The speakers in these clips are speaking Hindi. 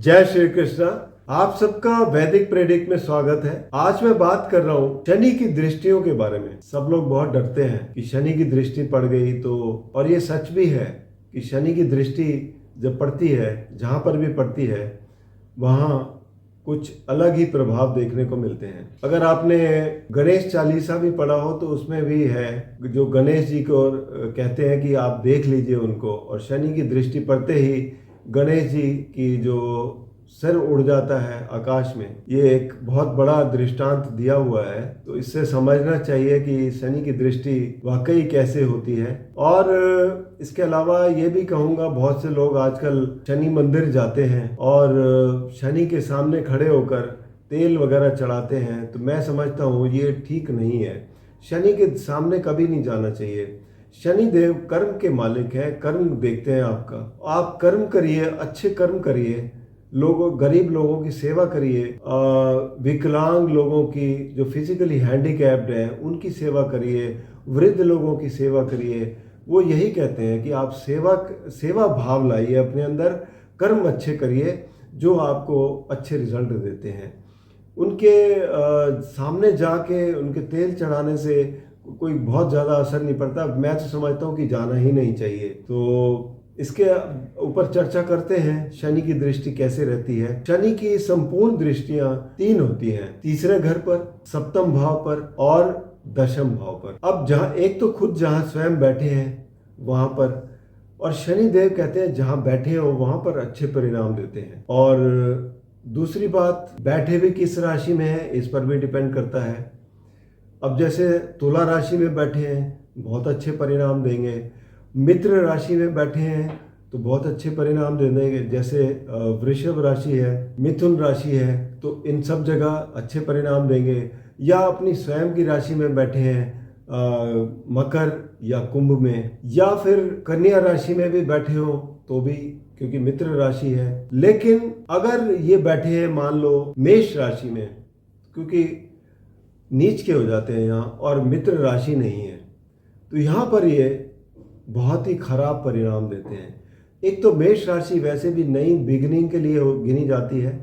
जय श्री कृष्णा। आप सबका वैदिक प्रेडिक्ट में स्वागत है। आज मैं बात कर रहा हूँ शनि की दृष्टियों के बारे में। सब लोग बहुत डरते हैं कि शनि की दृष्टि पड़ गई तो, और ये सच भी है कि शनि की दृष्टि जब पड़ती है, जहाँ पर भी पड़ती है वहाँ कुछ अलग ही प्रभाव देखने को मिलते हैं। अगर आपने गणेश चालीसा भी पढ़ा हो तो उसमें भी है, जो गणेश जी को कहते हैं कि आप देख लीजिए उनको, और शनि की दृष्टि पड़ते ही गणेश जी की जो सिर उड़ जाता है आकाश में, ये एक बहुत बड़ा दृष्टांत दिया हुआ है। तो इससे समझना चाहिए कि शनि की दृष्टि वाकई कैसे होती है। और इसके अलावा ये भी कहूँगा, बहुत से लोग आजकल शनि मंदिर जाते हैं और शनि के सामने खड़े होकर तेल वगैरह चढ़ाते हैं, तो मैं समझता हूँ ये ठीक नहीं है। शनि के सामने कभी नहीं जाना चाहिए। शनि देव कर्म के मालिक हैं, कर्म देखते हैं आपका। आप कर्म करिए, अच्छे कर्म करिए, गरीब लोगों की सेवा करिए, विकलांग लोगों की, जो फिजिकली हैंडीकैप्ड हैं उनकी सेवा करिए, वृद्ध लोगों की सेवा करिए। वो यही कहते हैं कि आप सेवा भाव लाइए अपने अंदर, कर्म अच्छे करिए जो आपको अच्छे रिजल्ट देते हैं। उनके सामने जाके उनके तेल चढ़ाने से कोई बहुत ज़्यादा असर नहीं पड़ता। मैं तो समझता हूँ कि जाना ही नहीं चाहिए। तो इसके ऊपर चर्चा करते हैं शनि की दृष्टि कैसे रहती है। शनि की संपूर्ण दृष्टियां 3 होती हैं, तीसरे घर पर, सप्तम भाव पर और दशम भाव पर। अब जहाँ एक तो खुद जहाँ स्वयं बैठे हैं वहां पर, और शनि देव कहते हैं जहाँ बैठे हो वहां पर अच्छे परिणाम देते हैं। और दूसरी बात, बैठे भी किस राशि में है इस पर भी डिपेंड करता है। अब जैसे तुला राशि में बैठे हैं बहुत अच्छे परिणाम देंगे, मित्र राशि में बैठे हैं तो बहुत अच्छे परिणाम दे देंगे। जैसे वृषभ राशि है, मिथुन राशि है, तो इन सब जगह अच्छे परिणाम देंगे। या अपनी स्वयं की राशि में बैठे हैं, मकर या कुंभ में, या फिर कन्या राशि में भी बैठे हो तो भी, क्योंकि मित्र राशि है। लेकिन अगर ये बैठे हैं मान लो मेष राशि में, क्योंकि नीच के हो जाते हैं यहाँ और मित्र राशि नहीं है, तो यहाँ पर ये बहुत ही खराब परिणाम देते हैं। एक तो मेष राशि वैसे भी नई बिगिनिंग के लिए गिनी जाती है,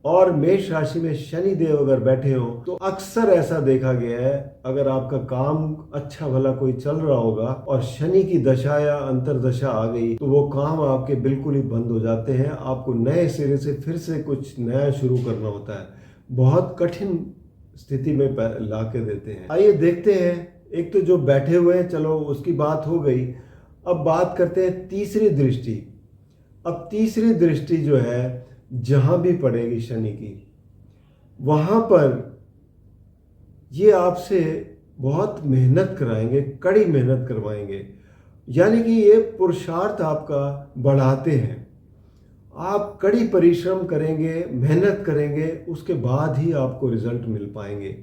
और मेष राशि में शनि देव अगर बैठे हो तो अक्सर ऐसा देखा गया है, अगर आपका काम अच्छा भला कोई चल रहा होगा और शनि की दशा या अंतरदशा आ गई तो वो काम आपके बिल्कुल ही बंद हो जाते हैं। आपको नए सिरे से फिर से कुछ नया शुरू करना होता है, बहुत कठिन स्थिति में ला के देते हैं। आइए देखते हैं। एक तो जो बैठे हुए हैं, चलो उसकी बात हो गई। अब बात करते हैं तीसरी दृष्टि। अब तीसरी दृष्टि जो है जहां भी पड़ेगी शनि की, वहां पर ये आपसे बहुत मेहनत कराएंगे, कड़ी मेहनत करवाएंगे। यानी कि ये पुरुषार्थ आपका बढ़ाते हैं। आप कड़ी परिश्रम करेंगे, मेहनत करेंगे, उसके बाद ही आपको रिजल्ट मिल पाएंगे।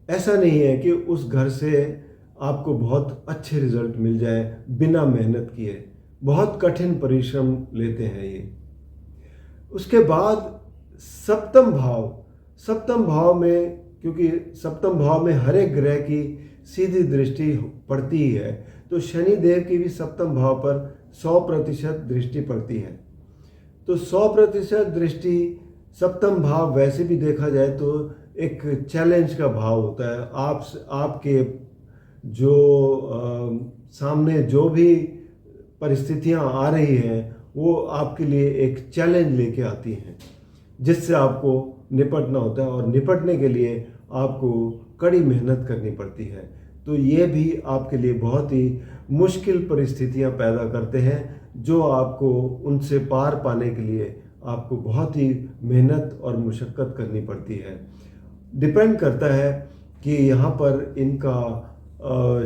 ऐसा नहीं है कि उस घर से आपको बहुत अच्छे रिजल्ट मिल जाए बिना मेहनत किए। बहुत कठिन परिश्रम लेते हैं ये। उसके बाद सप्तम भाव में, क्योंकि सप्तम भाव में हर एक ग्रह की सीधी दृष्टि पड़ती ही है, तो शनि देव की भी सप्तम भाव पर 100% दृष्टि पड़ती है। तो 100% दृष्टि सप्तम भाव वैसे भी देखा जाए तो एक चैलेंज का भाव होता है। आपके जो सामने जो भी परिस्थितियां आ रही हैं वो आपके लिए एक चैलेंज लेके आती हैं, जिससे आपको निपटना होता है, और निपटने के लिए आपको कड़ी मेहनत करनी पड़ती है। तो ये भी आपके लिए बहुत ही मुश्किल परिस्थितियां पैदा करते हैं, जो आपको उनसे पार पाने के लिए आपको बहुत ही मेहनत और मुशक्क़त करनी पड़ती है। डिपेंड करता है कि यहाँ पर इनका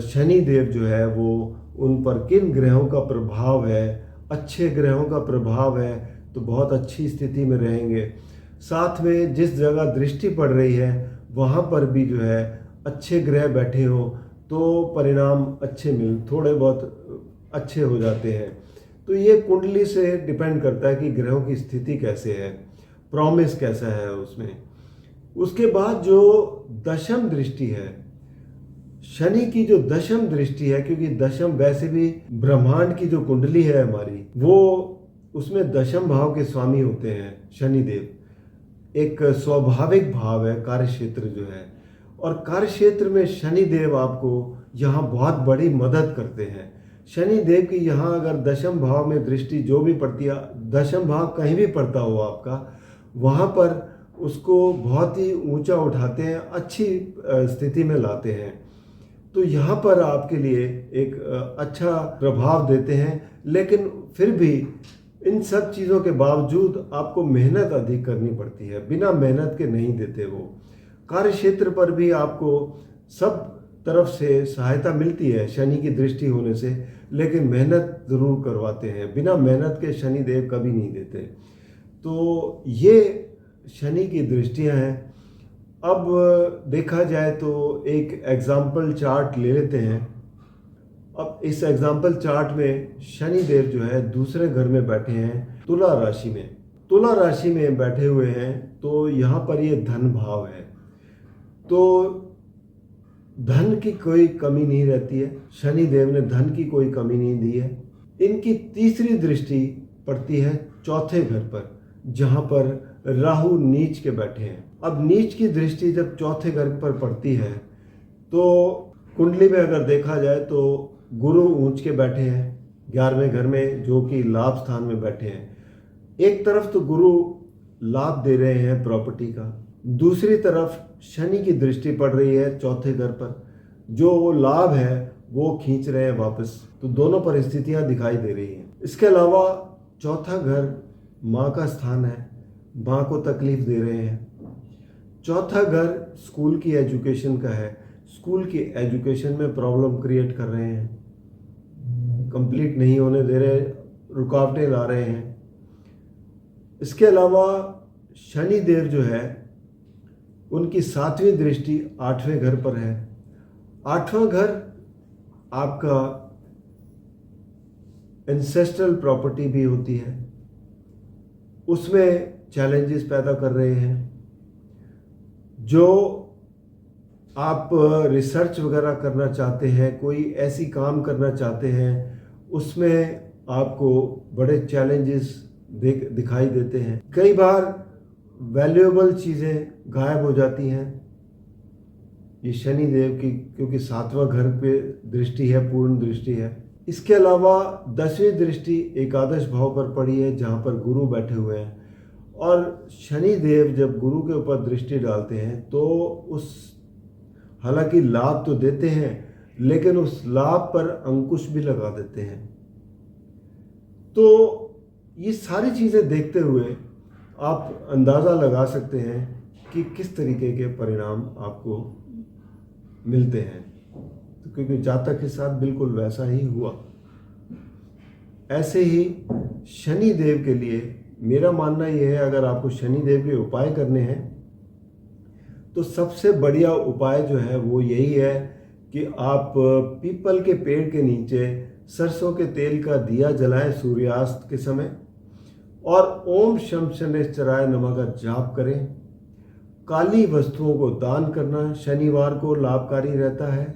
शनि देव जो है वो उन पर किन ग्रहों का प्रभाव है। अच्छे ग्रहों का प्रभाव है तो बहुत अच्छी स्थिति में रहेंगे। साथ में जिस जगह दृष्टि पड़ रही है वहाँ पर भी जो है अच्छे ग्रह बैठे हो तो परिणाम थोड़े बहुत अच्छे हो जाते हैं। तो ये कुंडली से डिपेंड करता है कि ग्रहों की स्थिति कैसे है, प्रॉमिस कैसा है उसमें। उसके बाद जो दशम दृष्टि है, शनि की जो दशम दृष्टि है, क्योंकि दशम वैसे भी ब्रह्मांड की जो कुंडली है हमारी, वो उसमें दशम भाव के स्वामी होते हैं शनिदेव। एक स्वाभाविक भाव है कार्य क्षेत्र जो है, और कार्य क्षेत्र में शनिदेव आपको यहाँ बहुत बड़ी मदद करते हैं। शनिदेव की यहाँ अगर दशम भाव में दृष्टि जो भी पड़ती है, दशम भाव कहीं भी पड़ता हो आपका, वहाँ पर उसको बहुत ही ऊंचा उठाते हैं, अच्छी स्थिति में लाते हैं। तो यहाँ पर आपके लिए एक अच्छा प्रभाव देते हैं। लेकिन फिर भी इन सब चीज़ों के बावजूद आपको मेहनत अधिक करनी पड़ती है, बिना मेहनत के नहीं देते वो। कार्य क्षेत्र पर भी आपको सब तरफ से सहायता मिलती है शनि की दृष्टि होने से, लेकिन मेहनत ज़रूर करवाते हैं, बिना मेहनत के शनिदेव कभी नहीं देते। तो ये शनि की दृष्टियां हैं। अब देखा जाए तो एक एग्जाम्पल चार्ट ले लेते हैं। अब इस एग्जाम्पल चार्ट में शनिदेव जो है दूसरे घर में बैठे हैं, तुला राशि में। तुला राशि में बैठे हुए हैं, तो यहाँ पर ये धन भाव है, तो धन की कोई कमी नहीं रहती है। शनिदेव ने धन की कोई कमी नहीं दी है। इनकी तीसरी दृष्टि पड़ती है चौथे घर पर, जहाँ पर राहु नीच के बैठे हैं। अब नीच की दृष्टि जब चौथे घर पर पड़ती है, तो कुंडली में अगर देखा जाए तो गुरु ऊंच के बैठे हैं 11वें घर में, जो कि लाभ स्थान में बैठे हैं। एक तरफ तो गुरु लाभ दे रहे हैं प्रॉपर्टी का, दूसरी तरफ शनि की दृष्टि पड़ रही है चौथे घर पर, जो वो लाभ है वो खींच रहे हैं वापस। तो दोनों परिस्थितियां दिखाई दे रही हैं। इसके अलावा चौथा घर माँ का स्थान है, माँ को तकलीफ दे रहे हैं। चौथा घर स्कूल की एजुकेशन का है, स्कूल की एजुकेशन में प्रॉब्लम क्रिएट कर रहे हैं, कंप्लीट नहीं होने दे रहे, रुकावटें ला रहे हैं। इसके अलावा शनिदेव जो है उनकी 7वीं दृष्टि 8वें घर पर है। 8वां घर आपका एंसेस्ट्रल प्रॉपर्टी भी होती है, उसमें चैलेंजेस पैदा कर रहे हैं। जो आप रिसर्च वगैरह करना चाहते हैं, कोई ऐसी काम करना चाहते हैं, उसमें आपको बड़े चैलेंजेस दिखाई देते हैं। कई बार वैल्यूएबल चीज़ें गायब हो जाती हैं, ये शनिदेव की, क्योंकि 7वां घर पे दृष्टि है, पूर्ण दृष्टि है। इसके अलावा 10वीं दृष्टि एकादश भाव पर पड़ी है, जहाँ पर गुरु बैठे हुए हैं। और शनिदेव जब गुरु के ऊपर दृष्टि डालते हैं तो उस, हालांकि लाभ तो देते हैं, लेकिन उस लाभ पर अंकुश भी लगा देते हैं। तो ये सारी चीज़ें देखते हुए आप अंदाज़ा लगा सकते हैं कि किस तरीके के परिणाम आपको मिलते हैं। तो क्योंकि जातक के साथ बिल्कुल वैसा ही हुआ। ऐसे ही शनिदेव के लिए मेरा मानना यह है, अगर आपको शनिदेव के उपाय करने हैं तो सबसे बढ़िया उपाय जो है वो यही है कि आप पीपल के पेड़ के नीचे सरसों के तेल का दिया जलाएं सूर्यास्त के समय, और ओम शम शनैश्चराय नमः का जाप करें। काली वस्तुओं को दान करना शनिवार को लाभकारी रहता है।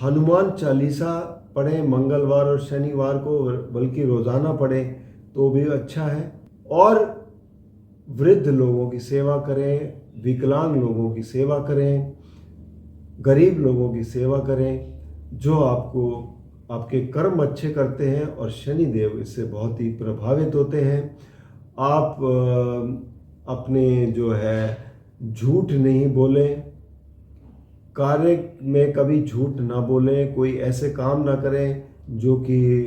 हनुमान चालीसा पढ़ें मंगलवार और शनिवार को, बल्कि रोज़ाना पढ़ें तो भी अच्छा है। और वृद्ध लोगों की सेवा करें, विकलांग लोगों की सेवा करें, गरीब लोगों की सेवा करें, जो आपको आपके कर्म अच्छे करते हैं और शनिदेव इससे बहुत ही प्रभावित होते हैं। आप अपने जो है झूठ नहीं बोलें, कार्य में कभी झूठ ना बोलें, कोई ऐसे काम ना करें जो कि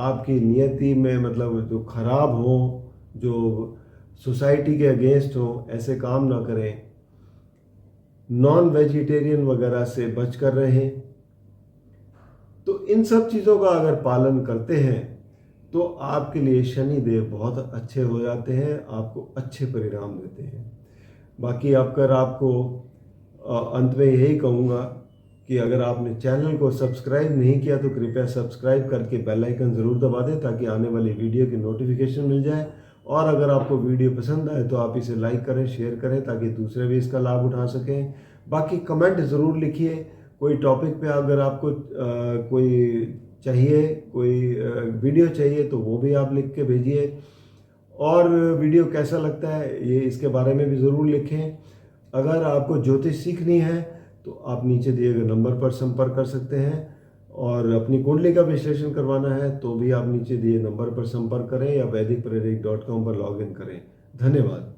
आपकी नियति में, मतलब जो खराब हो, जो सोसाइटी के अगेंस्ट हो, ऐसे काम ना करें। नॉन वेजिटेरियन वगैरह से बच कर रहें। तो इन सब चीज़ों का अगर पालन करते हैं तो आपके लिए शनिदेव बहुत अच्छे हो जाते हैं, आपको अच्छे परिणाम देते हैं। बाकी अगर आपको अंत में यही कहूँगा कि अगर आपने चैनल को सब्सक्राइब नहीं किया तो कृपया सब्सक्राइब करके बेल आइकन ज़रूर दबा दें, ताकि आने वाली वीडियो की नोटिफिकेशन मिल जाए। और अगर आपको वीडियो पसंद आए तो आप इसे लाइक करें, शेयर करें, ताकि दूसरे भी इसका लाभ उठा सकें। बाकी कमेंट ज़रूर लिखिए, कोई टॉपिक पे अगर आपको कोई चाहिए, कोई वीडियो चाहिए तो वो भी आप लिख के भेजिए। और वीडियो कैसा लगता है ये इसके बारे में भी ज़रूर लिखें। अगर आपको ज्योतिष सीखनी है तो आप नीचे दिए गए नंबर पर संपर्क कर सकते हैं, और अपनी कुंडली का विश्लेषण करवाना है तो भी आप नीचे दिए नंबर पर संपर्क करें या वैदिकप्रेरिक.com पर लॉगिन करें। धन्यवाद।